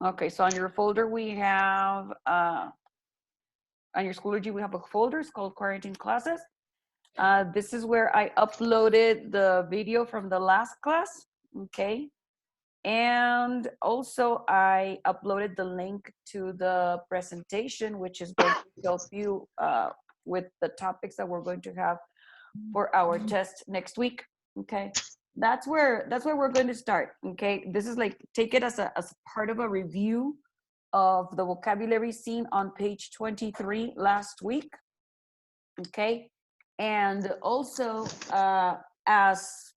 Okay, so on your folder we have, on your Schoology we have a folder, it's called Quarantine Classes. This is where I uploaded the video from the last class, okay? And also I uploaded the link to the presentation, which is going to help you with the topics that we're going to have for our test next week, okay? That's where we're going to start, okay? This is like, take it as part of a review of the vocabulary seen on page 23 last week, okay? And also as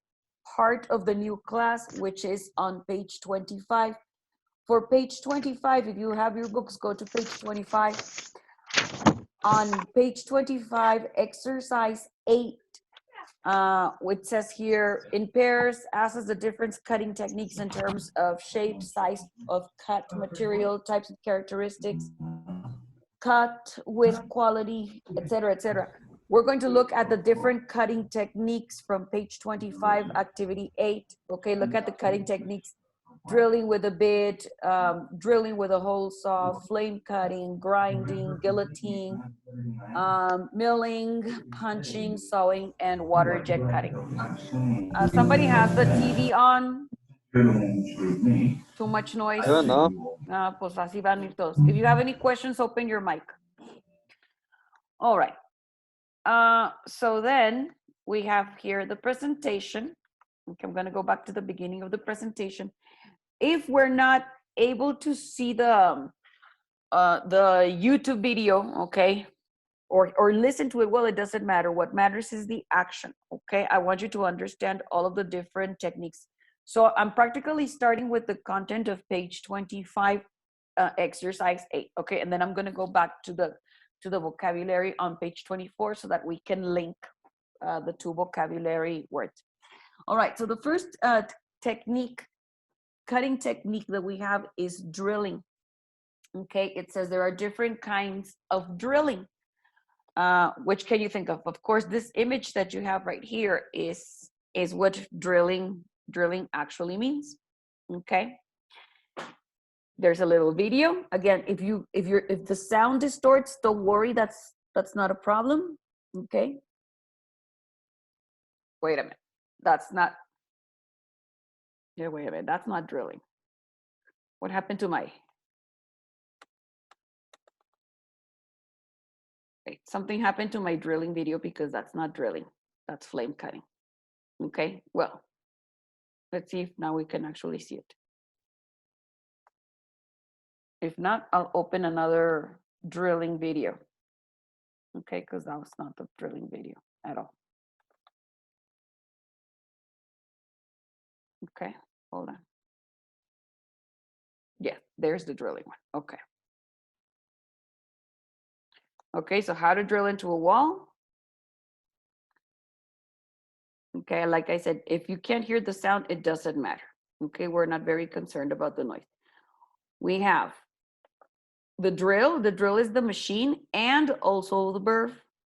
part of the new class, which is on page 25. For page 25, if you have your books, go to page 25. On page 25, exercise 8, which says here, in pairs, asks the different cutting techniques in terms of shape, size of cut, material, types of characteristics, cut, width, quality, etc., etc. We're going to look at the different cutting techniques from page 25, activity 8. Okay, look at the cutting techniques. Drilling with a bit, drilling with a hole saw, flame cutting, grinding, guillotine, milling, punching, sawing, and water jet cutting. Somebody has the TV on. Too much noise. Yo no. Pues así van a ir todos. If you have any questions, open your mic. All right. So then we have here the presentation. Okay, I'm going to go back to the beginning of the presentation. If we're not able to see the YouTube video, okay, or listen to it, well, it doesn't matter. What matters is the action, okay? I want you to understand all of the different techniques. So I'm practically starting with the content of page 25, exercise 8, okay? And then I'm going to go back to the vocabulary on page 24 so that we can link the two vocabulary words. All right, so the first cutting technique that we have is drilling. Okay, it says there are different kinds of drilling. Which can you think of? Of course, this image that you have right here is what drilling actually means. Okay. There's a little video. Again, if the sound distorts, don't worry, that's not a problem. Okay. Wait a minute. That's not. Yeah, wait a minute. That's not drilling. What happened to my? Wait, something happened to my drilling video because that's not drilling. That's flame cutting. Okay. Well, let's see if now we can actually see it. If not, I'll open another drilling video. Okay, because that was not the drilling video at all. Okay, hold on. Yeah, there's the drilling one. Okay. Okay, so how to drill into a wall. Okay, like I said, if you can't hear the sound, it doesn't matter. Okay, we're not very concerned about the noise. We have the drill. The drill is the machine and also the burr.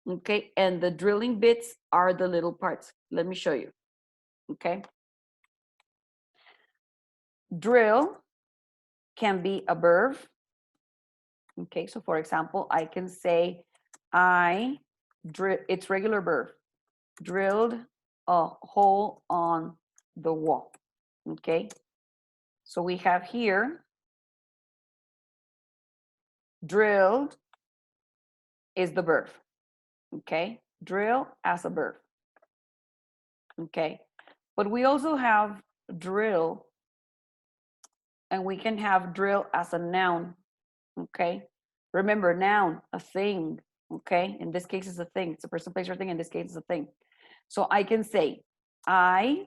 Okay, and the drilling bits are the little parts. Let me show you. Okay. Drill can be a verb. Okay, so for example, I can say it's regular verb, drilled a hole on the wall. Okay, so we have here drilled is the verb. Okay, drill as a verb. Okay, but we also have drill, and we can have drill as a noun. Okay, remember, noun, a thing. Okay, in this case it's a thing. It's a person, place, or thing. In this case it's a thing. So I can say I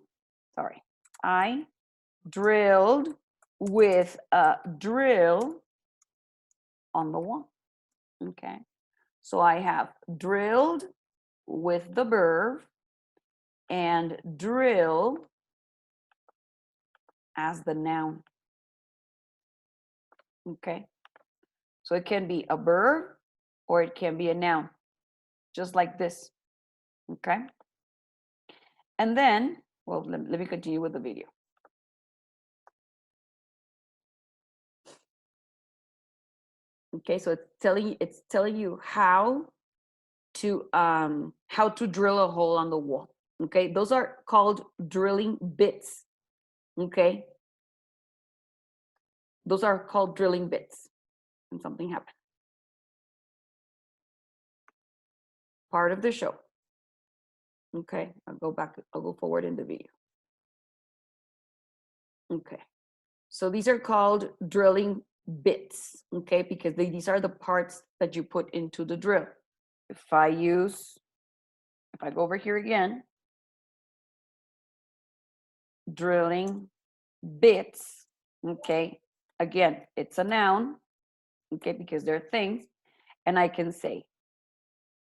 drilled with a drill on the wall. Okay, so I have drilled with the verb and drill as the noun. Okay, so it can be a verb or it can be a noun, just like this. Okay, and then, well, let me continue with the video. Okay, so it's telling you how to drill a hole on the wall. Okay, those are called drilling bits. Okay, those are called drilling bits. And something happened. Part of the show. Okay, I'll go forward in the video. Okay, so these are called drilling bits, okay, because these are the parts that you put into the drill. If I go over here again, drilling bits, okay, again, it's a noun, okay, because they're things, and I can say,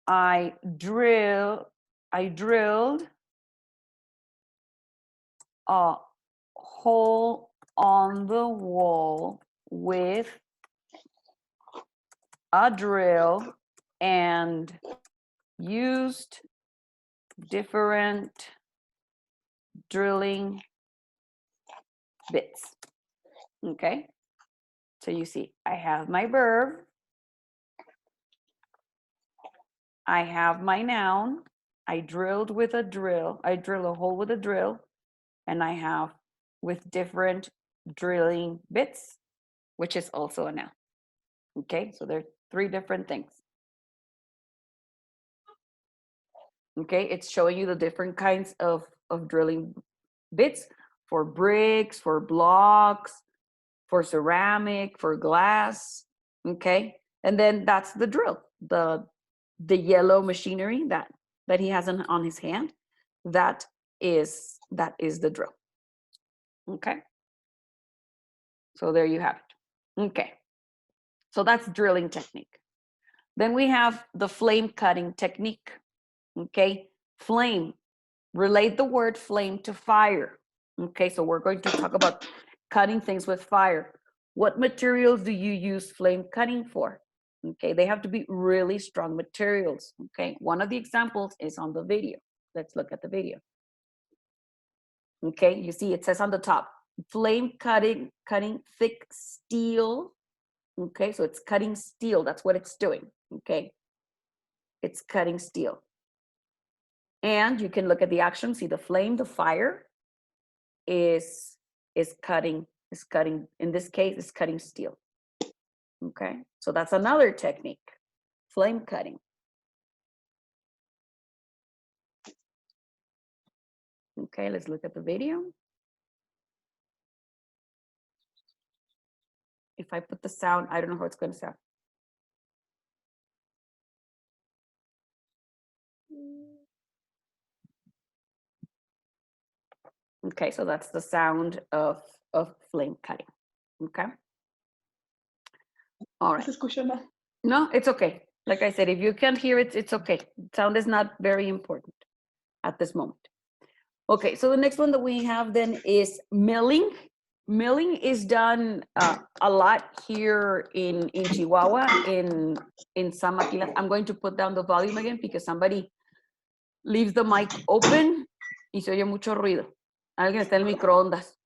I drilled a hole on the wall with a drill and used different drilling bits. Okay, so you see, I have my verb, I have my noun, I drilled with a drill, I drill a hole with a drill, and I have with different drilling bits, which is also a noun. Okay, so there are three different things. Okay, it's showing you the different kinds of drilling bits for bricks, for blocks, for ceramic, for glass. Okay, and then that's the drill, the yellow machinery that he has on his hand. That is the drill. Okay, so there you have it. Okay, so that's drilling technique. Then we have the flame cutting technique. Okay, flame, relate the word flame to fire. Okay, so we're going to talk about cutting things with fire. What materials do you use flame cutting for? Okay, they have to be really strong materials. Okay, one of the examples is on the video. Let's look at the video. Okay, you see it says on the top, flame cutting thick steel. Okay, so it's cutting steel. That's what it's doing. Okay, it's cutting steel. And you can look at the action, see the flame, the fire is cutting, in this case, is cutting steel. Okay, so that's another technique, flame cutting. Okay, let's look at the video. If I put the sound, I don't know how it's going to sound. Okay, so that's the sound of flame cutting. Okay. All right. No, it's okay. Like I said, if you can't hear it, it's okay. Sound is not very important at this moment. Okay, so the next one that we have then is milling. Milling is done a lot here in Chihuahua, in San Maquilas. I'm going to put down the volume again because somebody leaves the mic open y se oye mucho ruido. Alguien está en el microondas.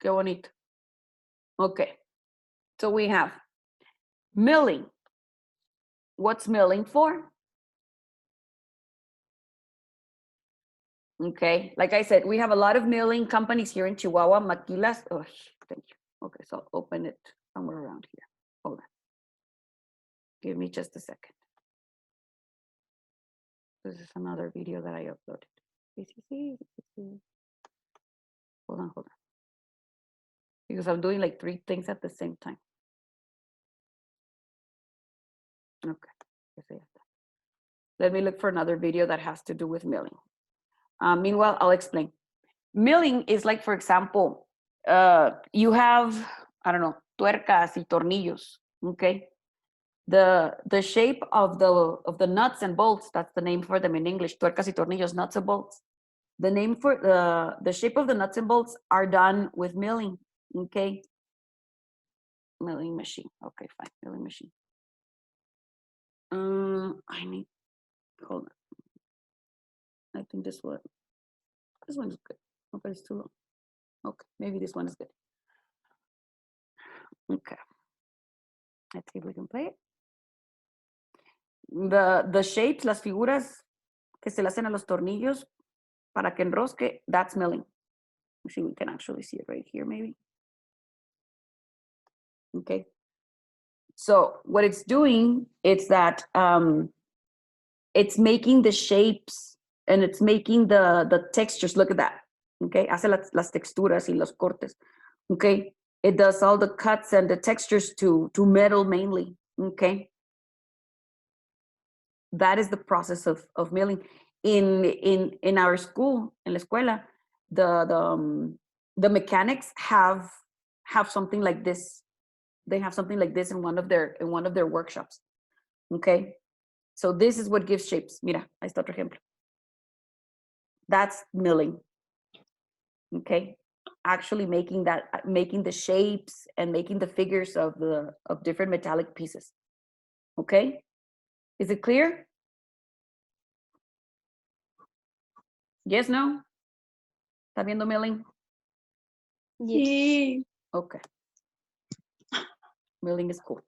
Qué bonito. Okay, so we have milling. What's milling for? Okay, like I said, we have a lot of milling companies here in Chihuahua, Maquilas. Oh, thank you. Okay, so I'll open it somewhere around here. Hold on. Give me just a second. This is another video that I uploaded. Hold on. Because I'm doing like 3 things at the same time. Okay. Let me look for another video that has to do with milling. Meanwhile, I'll explain. Milling is like, for example, you have, I don't know, tuercas y tornillos, okay? The shape of the nuts and bolts, that's the name for them in English, tuercas y tornillos, nuts and bolts. The name for the shape of the nuts and bolts are done with milling, okay? Milling machine, okay, fine, milling machine. Hold on. I think this one is good. Okay, it's too long. Okay, maybe this one is good. Okay. Let's see if we can play it. The shapes, las figuras que se le hacen a los tornillos para que enrosque, that's milling. See, we can actually see it right here, maybe. Okay. So what it's doing, it's that it's making the shapes and it's making the textures. Look at that. Okay. Hace las texturas y los cortes. Okay. It does all the cuts and the textures to metal mainly. Okay. That is the process of milling. In our school, in la escuela, the mechanics have something like this. They have something like this in one of their workshops. Okay. So this is what gives shapes. Mira, ahí está otro ejemplo. That's milling. Okay. Actually making the shapes and making the figures of different metallic pieces. Okay. Is it clear? Yes, no? ¿Está viendo milling? Yes. Okay. Milling is cool.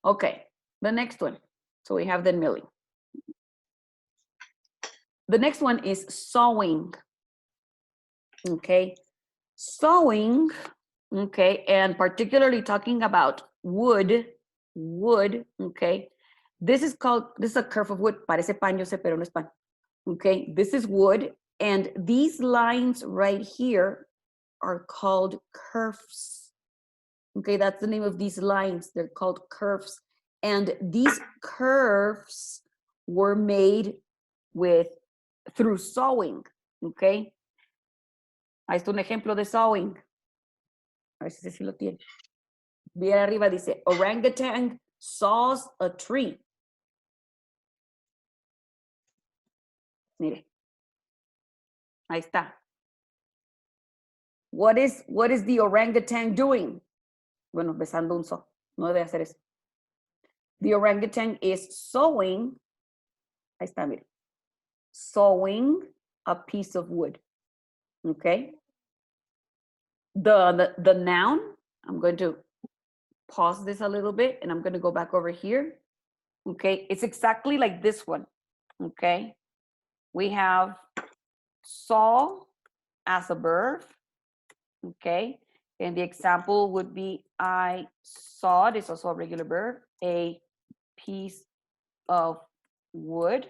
Okay. The next one. So we have the milling. The next one is sewing. Okay. Sewing, okay, and particularly talking about wood, okay. This is a curve of wood. Parece paño, pero no es pan. Okay, this is wood, and these lines right here are called curves. Okay, that's the name of these lines. They're called curves. And these curves were made through sewing. Okay. Ahí está un ejemplo de sewing. A ver si lo tiene. Bien arriba dice, orangutan saws a tree. Mire. Ahí está. What is the orangutan doing? Bueno, besando un saw. No debe hacer eso. The orangutan is sewing. Ahí está, mire. Sewing a piece of wood. Okay. The noun, I'm going to pause this a little bit and I'm going to go back over here. Okay. It's exactly like this one. Okay. We have saw as a verb. Okay. And the example would be I sawed, is also a regular verb, a piece of wood.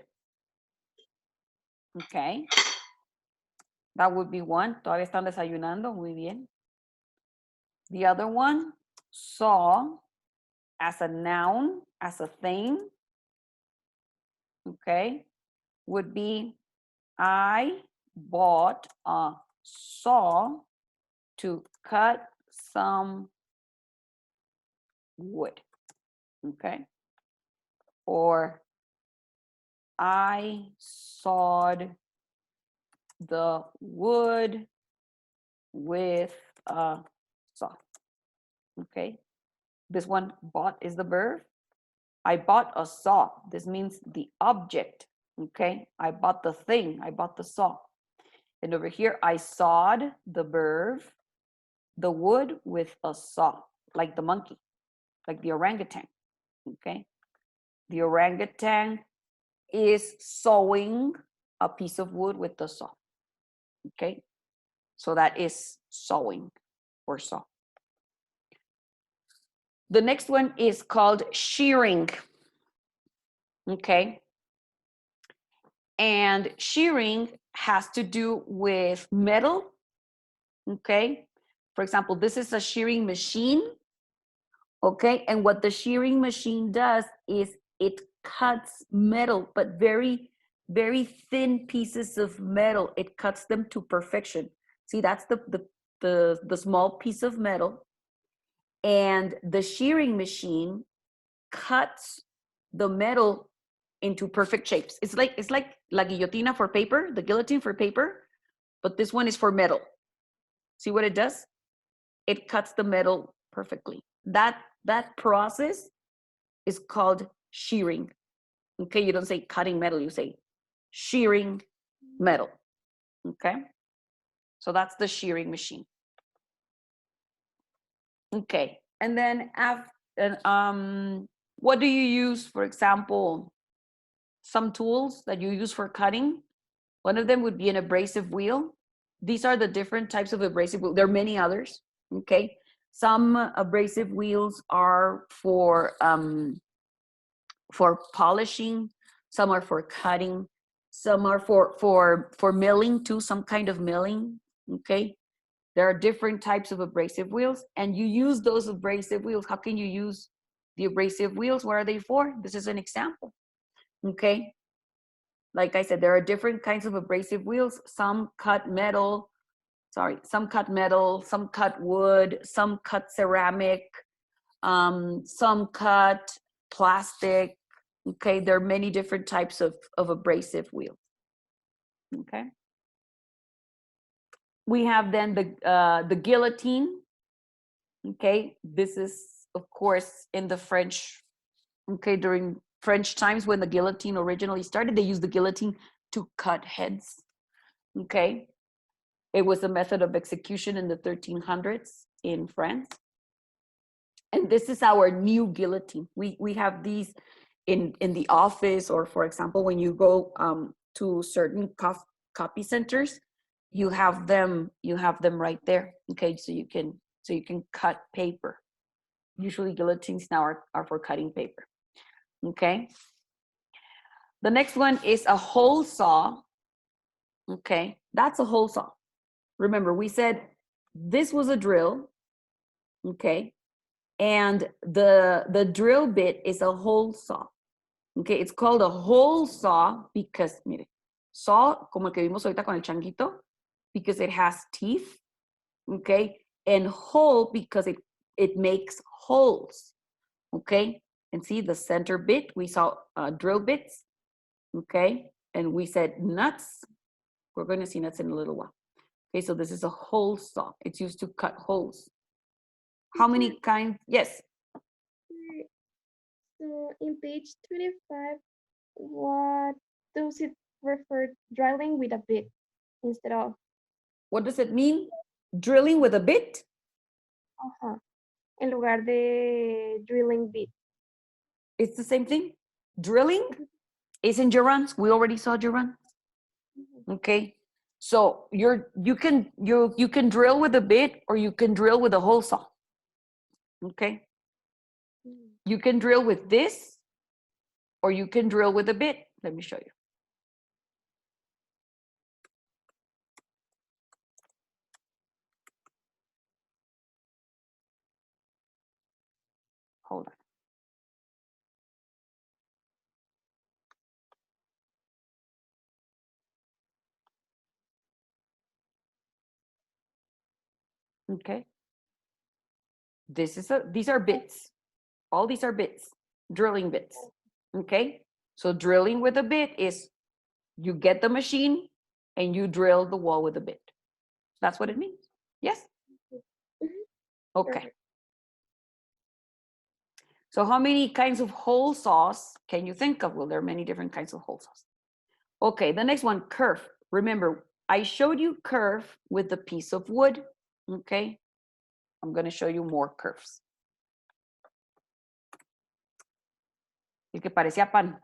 Okay. That would be one. Todavía están desayunando. Muy bien. The other one, saw as a noun, as a thing. Okay. Would be I bought a saw to cut some wood. Okay. Or I sawed the wood with a saw. Okay. This one, bought, is the verb. I bought a saw. This means the object. Okay. I bought the thing. I bought the saw. And over here, I sawed, the verb, the wood with a saw, like the monkey, like the orangutan. Okay. The orangutan is sawing a piece of wood with the saw. Okay. So that is sewing or saw. The next one is called shearing. Okay. And shearing has to do with metal. Okay. For example, this is a shearing machine. Okay. And what the shearing machine does is it cuts metal, but very, very thin pieces of metal. It cuts them to perfection. See, that's the small piece of metal. And the shearing machine cuts the metal into perfect shapes. It's like la guillotina for paper, the guillotine for paper, but this one is for metal. See what it does? It cuts the metal perfectly. That process is called shearing. Okay, you don't say cutting metal, you say shearing metal. Okay, so that's the shearing machine. Okay, and then And what do you use, for example, some tools that you use for cutting? One of them would be an abrasive wheel. These are the different types of abrasive wheel. There are many others, okay? Some abrasive wheels are for polishing, some are for cutting, some are for milling too, some kind of milling, okay? There are different types of abrasive wheels, and you use those abrasive wheels. How can you use the abrasive wheels? What are they for? This is an example, okay? Like I said, there are different kinds of abrasive wheels. Some cut metal, some cut wood, some cut ceramic, some cut plastic. Okay, there are many different types of abrasive wheels. Okay. We have then the guillotine. Okay, this is of course in the French. Okay, during French times when the guillotine originally started, they used the guillotine to cut heads. Okay, it was a method of execution in the 1300s in France. And this is our new guillotine. We have these in the office, or for example, when you go to certain copy centers, you have them right there. Okay, so you can cut paper. Usually guillotines now are for cutting paper. Okay. The next one is a hole saw. Okay, that's a hole saw. Remember, we said this was a drill. Okay, and the drill bit is a hole saw. Okay, it's called a hole saw because, mire, saw, como el que vimos ahorita con el changuito, because it has teeth, okay, and hole because it makes holes, okay, and see the center bit, we saw drill bits, okay, and we said nuts. We're going to see nuts in a little while. Okay, so this is a hole saw. It's used to cut holes. How many kinds? Yes. So in page 25, what does it refer drilling with a bit instead of? What does it mean? Drilling with a bit? En lugar de drilling bit. It's the same thing. Drilling is in gerunds. We already saw gerunds. Okay. So you can drill with a bit, or you can drill with a hole saw. Okay. You can drill with this, or you can drill with a bit. Let me show you. Hold on. Okay. These are bits. All these are bits, drilling bits. Okay. So drilling with a bit is you get the machine and you drill the wall with a bit. That's what it means. Yes? Okay. So how many kinds of hole saws can you think of? Well, there are many different kinds of hole saws. Okay, the next one, curve. Remember, I showed you curve with a piece of wood. Okay, I'm going to show you more curves. El que parecía pan.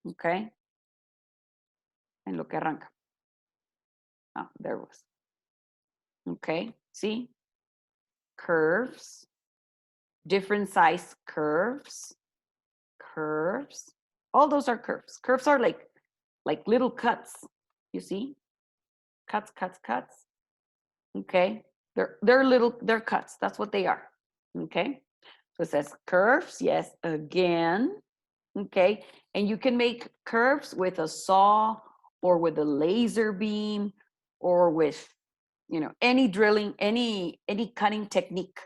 Okay. En lo que arranca. Ah, there it was. Okay, see? Curves. Different size curves. Curves. All those are curves. Curves are like little cuts. You see? Cuts, cuts, cuts. Okay. They're cuts. That's what they are. Okay. So it says curves. Yes. Again. Okay. And you can make curves with a saw or with a laser beam or with, any drilling, any cutting technique.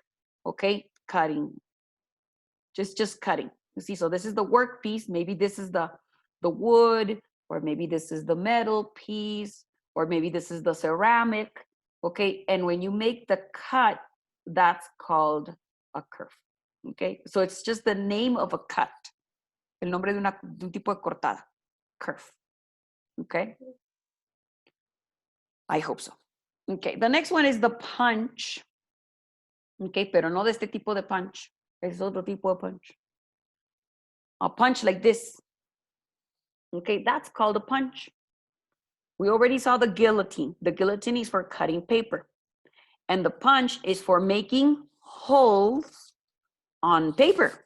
Okay. Cutting. Just cutting. You see, so this is the workpiece. Maybe this is the wood, or maybe this is the metal piece, or maybe this is the ceramic. Okay, and when you make the cut, that's called a curve. Okay, so it's just the name of a cut. El nombre de un tipo de cortada. Curve. Okay, I hope so. Okay, the next one is the punch. Okay, pero no de este tipo de punch. Es otro tipo de punch. A punch like this. Okay, that's called a punch. We already saw the guillotine. The guillotine is for cutting paper. And the punch is for making holes on paper.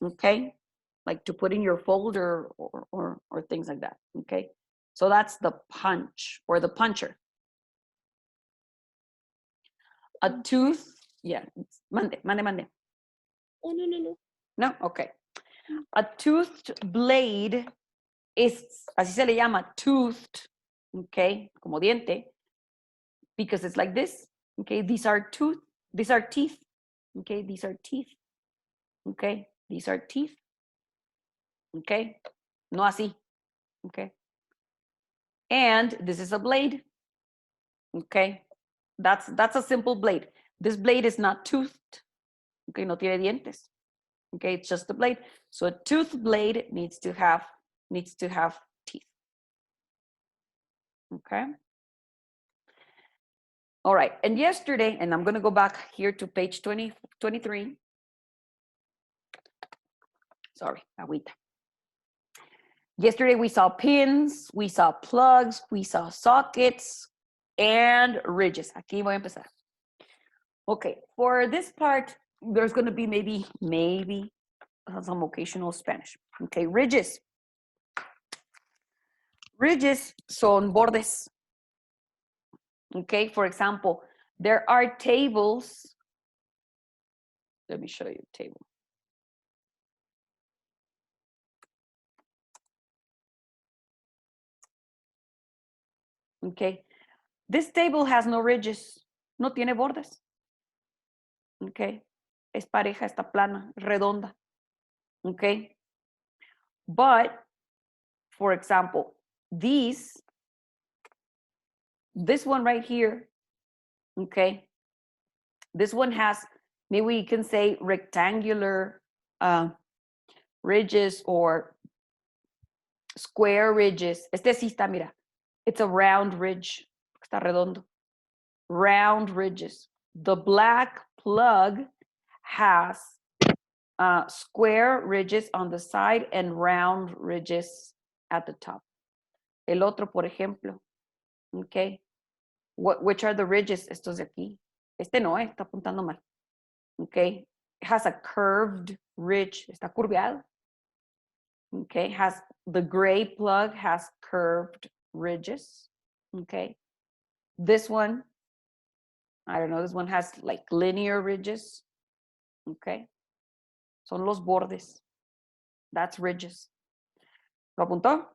Okay, like to put in your folder or things like that. Okay, so that's the punch or the puncher. A tooth, yeah, mande. Oh, no. No, okay. A toothed blade is, así se le llama, toothed, okay, como diente, because it's like this, okay, these are teeth, okay, these are teeth, okay, these are teeth, okay, no así, okay, and this is a blade, okay, that's a simple blade. This blade is not toothed, okay, no tiene dientes, okay, it's just a blade. So a tooth blade needs to have teeth, okay. All right, and yesterday, and I'm gonna go back here to page 23. Sorry, agüita. Yesterday we saw pins, we saw plugs, we saw sockets, and ridges. Aquí voy a empezar. Okay, for this part, there's gonna be maybe some occasional Spanish. Okay, ridges. Ridges son bordes. Okay, for example, there are tables. Let me show you a table. Okay, this table has no ridges, no tiene bordes. Okay, es pareja, está plana, redonda. Okay, but for example, this one right here, okay, this one has, maybe we can say rectangular ridges or square ridges. Este sí está, mira, it's a round ridge, está redondo. Round ridges. The black plug has square ridges on the side and round ridges at the top. El otro, por ejemplo, okay. Which are the ridges? Estos de aquí. Este no, está apuntando mal. Okay. It has a curved ridge. Está curveado. Okay. The gray plug has curved ridges. Okay. This one, I don't know, this one has like linear ridges. Okay. Son los bordes. That's ridges. ¿Lo apuntó?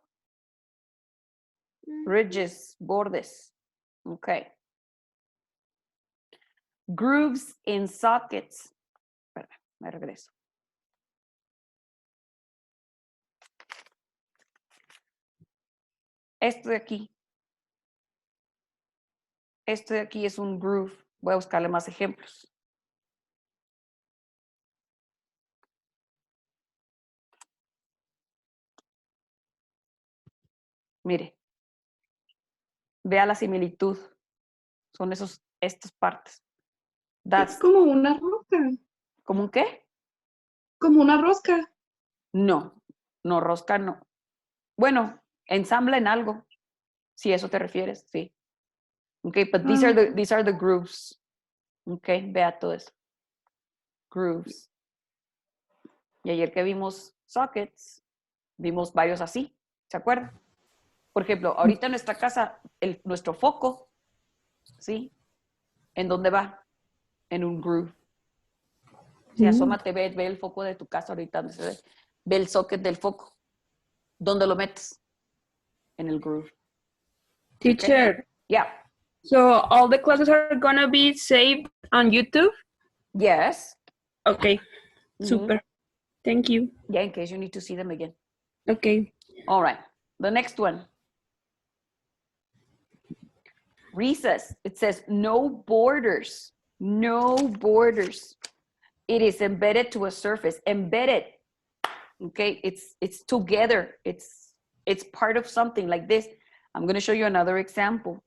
Ridges, bordes. Okay. Grooves in sockets. Espera, me regreso. Esto de aquí. Esto de aquí es un groove. Voy a buscarle más ejemplos. Mire. Vea la similitud. Son estas partes. Es como una rosca. ¿Cómo un qué? Como una rosca. No, rosca no. Bueno, ensambla en algo. Si eso te refieres, sí. Okay, but these are the grooves. Okay, vea todo eso. Grooves. Y ayer que vimos sockets, vimos varios así. ¿Se acuerdan? Por ejemplo, ahorita en nuestra casa, nuestro foco, ¿sí? ¿En dónde va? En un groove. Si asómate, ve el foco de tu casa ahorita, donde se ve. Ve el socket del foco. ¿Dónde lo metes? En el groove. Teacher. Okay. Yeah. So all the classes are gonna be saved on YouTube? Yes. Okay. Super. Thank you. Yeah, in case you need to see them again. Okay. All right. The next one. Recess. It says no borders. No borders. It is embedded to a surface. Embedded. Okay, it's together. It's part of something like this. I'm going to show you another example.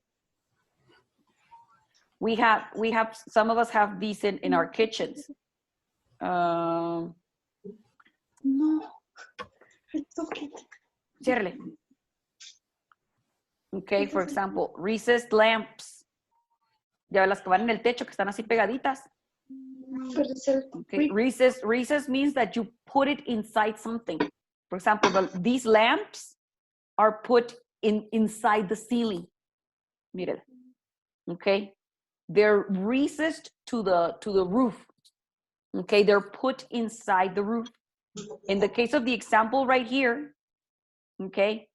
We have, some of us have these in our kitchens. No. It's okay. Ciérrele. Okay, for example, recessed lamps. Ya las que van en el techo que están así pegaditas. Okay. Recess means that you put it inside something. For example, these lamps are put inside the ceiling. Mire. Okay. They're recessed to the roof. Okay, they're put inside the roof. In the case of the example right here, okay,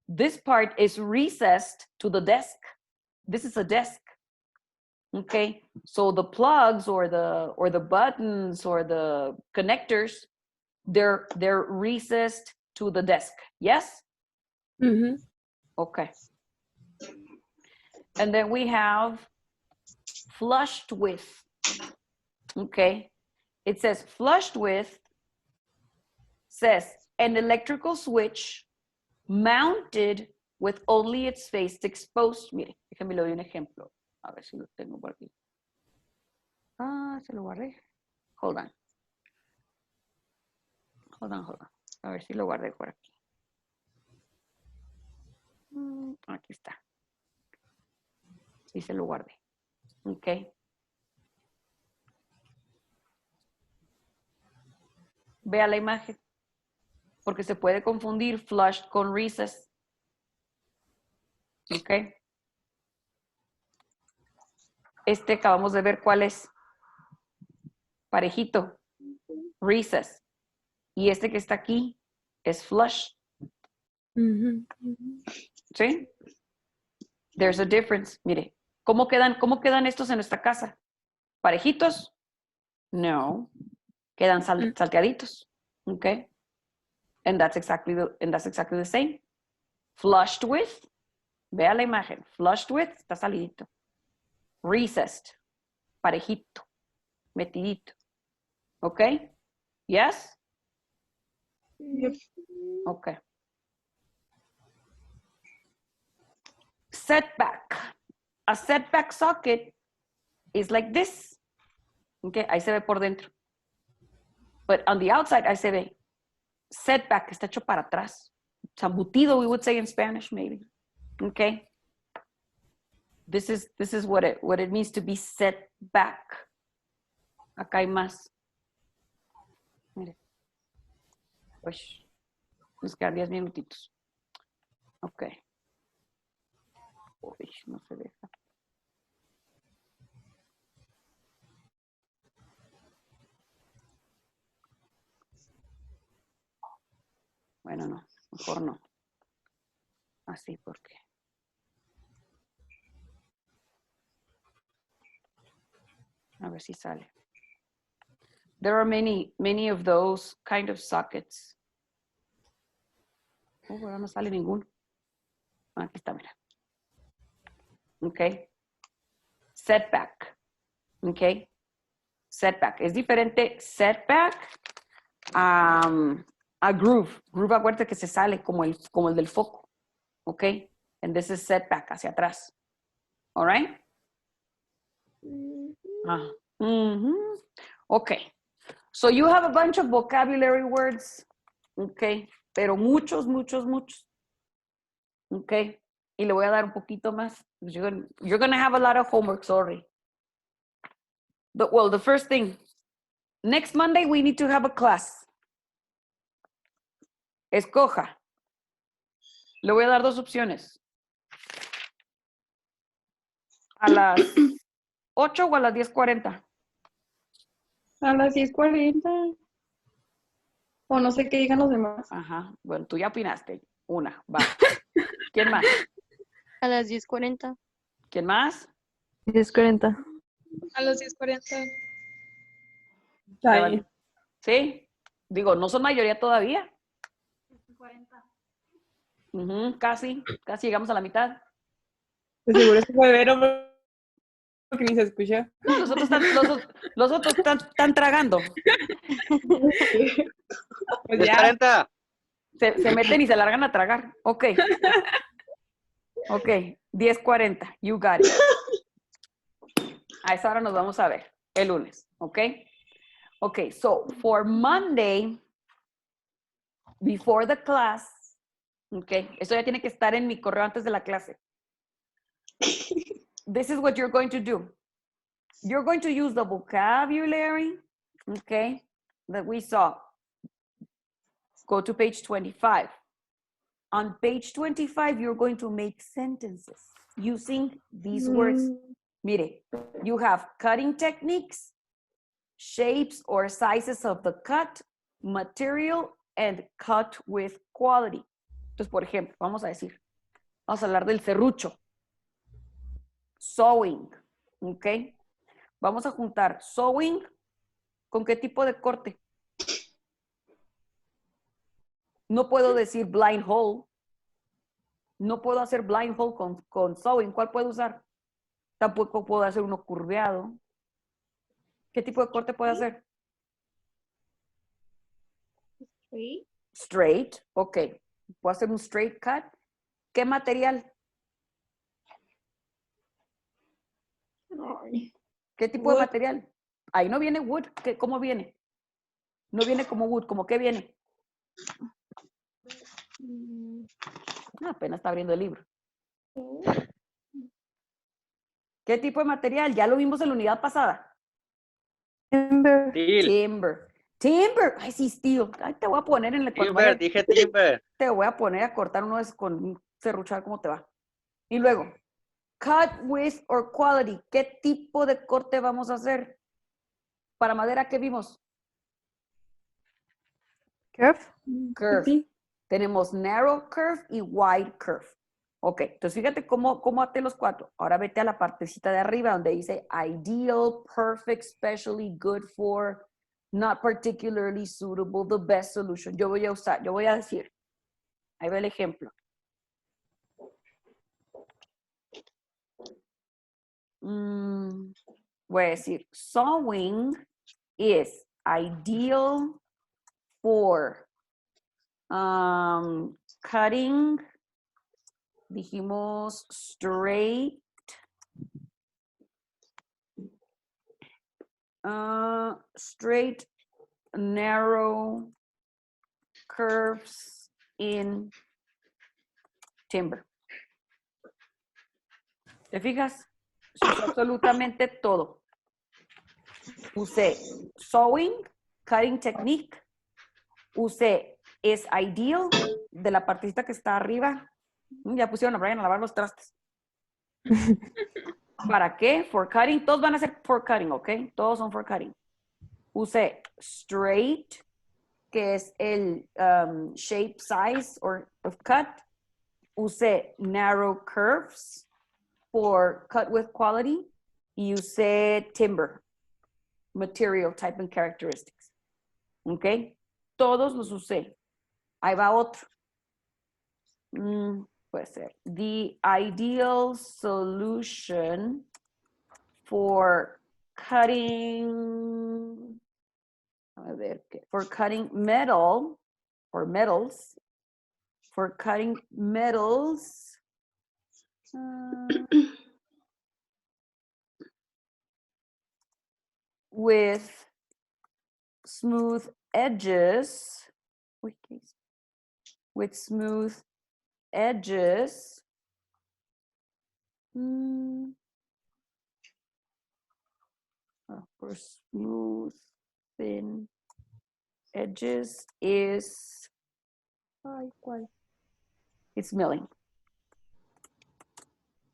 this part is recessed to the desk. This is a desk. Okay, so the plugs or the buttons or the connectors, they're recessed to the desk. Yes? Mm-hmm. Okay. And then we have flushed with. Okay. It says flushed with says an electrical switch mounted with only its face exposed. Mire, déjame le doy un ejemplo. A ver si lo tengo por aquí. Ah, se lo guardé. Hold on. Hold on. A ver si lo guardé por aquí. Aquí está. Sí, se lo guardé. Ok. Vea la imagen. Porque se puede confundir flushed con recessed. Ok. Este acabamos de ver cuál es. Parejito. Recessed. Y este que está aquí es flush. Mm-hmm. ¿Sí? There's a difference. Mire, ¿cómo quedan estos en nuestra casa? ¿Parejitos? No. Quedan salteaditos. Okay? And that's exactly the same. Flushed with, vea la imagen. Flushed with, está salidito. Recessed, parejito, metidito. Okay? Yes? Yep. Okay. Setback. A setback socket is like this. Okay, ahí se ve por dentro. But on the outside, ahí se ve. Setback está hecho para atrás. Zambutido, we would say in Spanish, maybe. Okay. This is what it means to be set back. Acá hay más. Mire. Uy, nos quedan 10 minutitos. Okay. Uy, no se deja. Bueno, no, mejor no. Así porque. A ver si sale. There are many of those kind of sockets. Oh, ahora no sale ninguno. Aquí está, mira. Okay. Setback. Okay. Setback. Es diferente setback a groove. Groove, acuérdate que se sale como el del foco. Okay. And this is setback, hacia atrás. All right? Okay. So you have a bunch of vocabulary words. Okay. Pero muchos. Okay. Y le voy a dar un poquito más. You're going to have a lot of homework, sorry. Well, the first thing, next Monday we need to have a class. Escoja. Le voy a dar dos opciones. ¿A las 8 o a las 10:40? A las 10:40. O no sé qué digan los demás. Ajá. Bueno, tú ya opinaste. Una, va. ¿Quién más? A las 10:40. ¿Quién más? 10:40. A las 10:40. ¿Sí? Digo, no son mayoría todavía. 40. Casi llegamos a la mitad. De seguro es juevero porque ni se escucha. No, los otros están tragando. Pues ya. 40. Se meten y se largan a tragar. Ok. 10:40. You got it. A esa hora nos vamos a ver el lunes, ¿ok? Ok, so for Monday, before the class, ok, eso ya tiene que estar en mi correo antes de la clase. This is what you're going to do. You're going to use the vocabulary, okay, that we saw. Go to page 25. On page 25, you're going to make sentences using these words. Mire, you have cutting techniques, shapes or sizes of the cut, material, and cut with quality. Entonces, por ejemplo, vamos a hablar del serrucho. Sewing, ¿ok? Vamos a juntar sewing con qué tipo de corte. No puedo decir blind hole. No puedo hacer blind hole con sewing. ¿Cuál puedo usar? Tampoco puedo hacer uno curveado. ¿Qué tipo de corte puedo hacer? Straight. Straight, ok. Puedo hacer un straight cut. ¿Qué material? Ay, ¿Qué tipo de Wood. material? Ahí no viene wood. ¿Cómo viene? No viene como wood. ¿Cómo qué viene? Apenas está abriendo el libro. ¿Qué tipo de material? Ya lo vimos en la unidad pasada. Timber. Steel. Timber. Timber. Ay, sí, steel. Ay, te voy a poner en el... Timber, dije timber. Te voy a poner a cortar uno de con un serruchar, ¿cómo te va? Y luego, cut with or quality. ¿Qué tipo de corte vamos a hacer? Para madera, ¿qué vimos? Curve. Curve. Sí. Tenemos narrow curve y wide curve. Ok, entonces fíjate cómo até los cuatro. Ahora vete a la partecita de arriba donde dice ideal, perfect, specially good for, not particularly suitable, the best solution. Yo voy a decir, ahí va el ejemplo. Voy a decir, sewing is ideal for cutting, dijimos straight, straight, narrow curves in timber. ¿Te fijas? Eso es absolutamente todo. Usé sewing, cutting technique, usé is ideal, de la partecita que está arriba. Ya pusieron a Brian a lavar los trastes. ¿Para qué? For cutting. Todos van a ser for cutting, ¿ok? Todos son for cutting. Usé straight, que es el shape, size, or of cut. Usé narrow curves for cut with quality. Y usé timber, material, type, and characteristics. ¿Ok? Todos los usé. Ahí va otro. Puede ser. The ideal solution for cutting, a ver, for cutting metal or metals, for cutting metals, with smooth edges, with smooth edges, for smooth, thin edges is, Ay, ¿cuál? it's milling.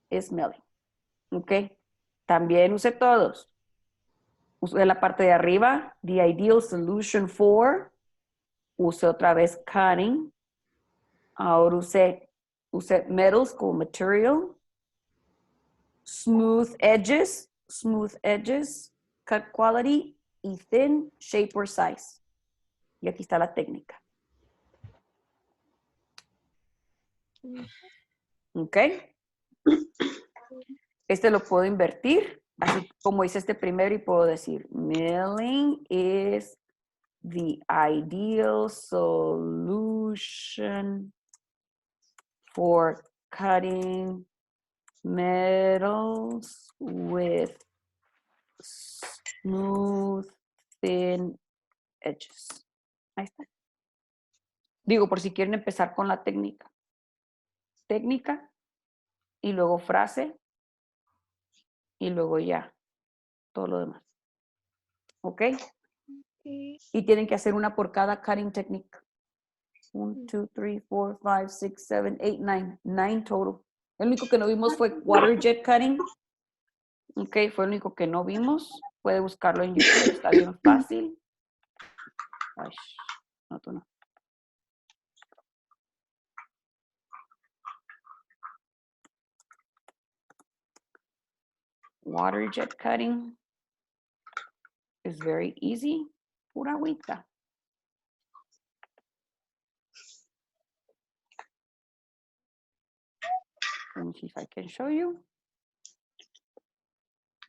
It's milling. ¿Ok? También usé todos. Usé la parte de arriba, the ideal solution for, usé otra vez cutting. Ahora usé metals como material. Smooth edges, cut quality, y thin, shape or size. Y aquí está la técnica. ¿Ok? Este lo puedo invertir, así como hice este primero, y puedo decir, milling is the ideal solution for cutting metals with Smooth, thin edges. Ahí está. Digo, por si quieren empezar con la técnica. Técnica y luego frase y luego ya todo lo demás. ¿Ok? Okay. Y tienen que hacer una por cada cutting technique. 1, 2, 3, 4, 5, 6, 7, 8, 9. 9 total. El único que no vimos fue water jet cutting. Ok, fue el único que no vimos. Puede buscarlo en YouTube, está bien fácil. Ay, no, tú no. Water jet cutting is very easy. Pura agüita. Let me see if I can show you.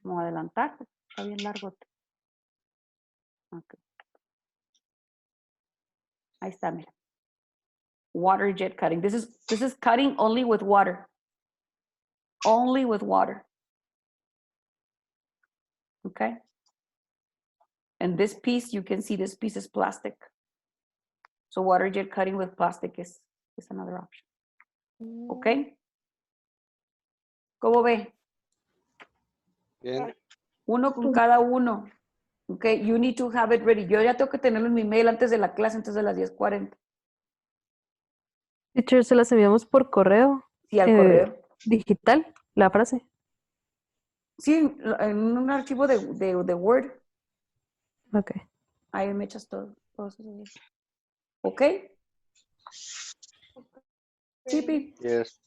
Vamos a adelantar, está bien largo. Okay. Ahí está, mira. Water jet cutting. This is cutting only with water. Only with water. Okay. And this piece, you can see this piece is plastic. So water jet cutting with plastic is another option. Okay. ¿Cómo ve? Bien. Uno con cada uno. Okay, you need to have it ready. Yo ya tengo que tenerlo en mi mail antes de la clase, antes de las 10:40. Teacher, se las enviamos por correo Sí, al correo. digital, la frase. Sí, en un archivo de Word. Ok. Ahí me echas todo. ¿Ok? Sí, Pi. Yes.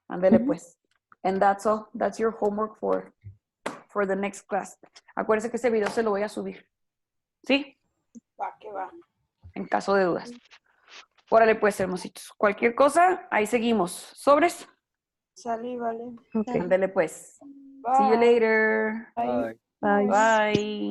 Ándale Ujú. pues. And that's all. That's your homework for the next class. Acuérdense que este video se lo voy a subir. ¿Sí? Va, que va. En caso de dudas. Órale pues, hermositos. Cualquier cosa, ahí seguimos. ¿Sobres? Salí, vale. Ok. Ándale pues. See you Bye. later. Bye. Bye. Bye.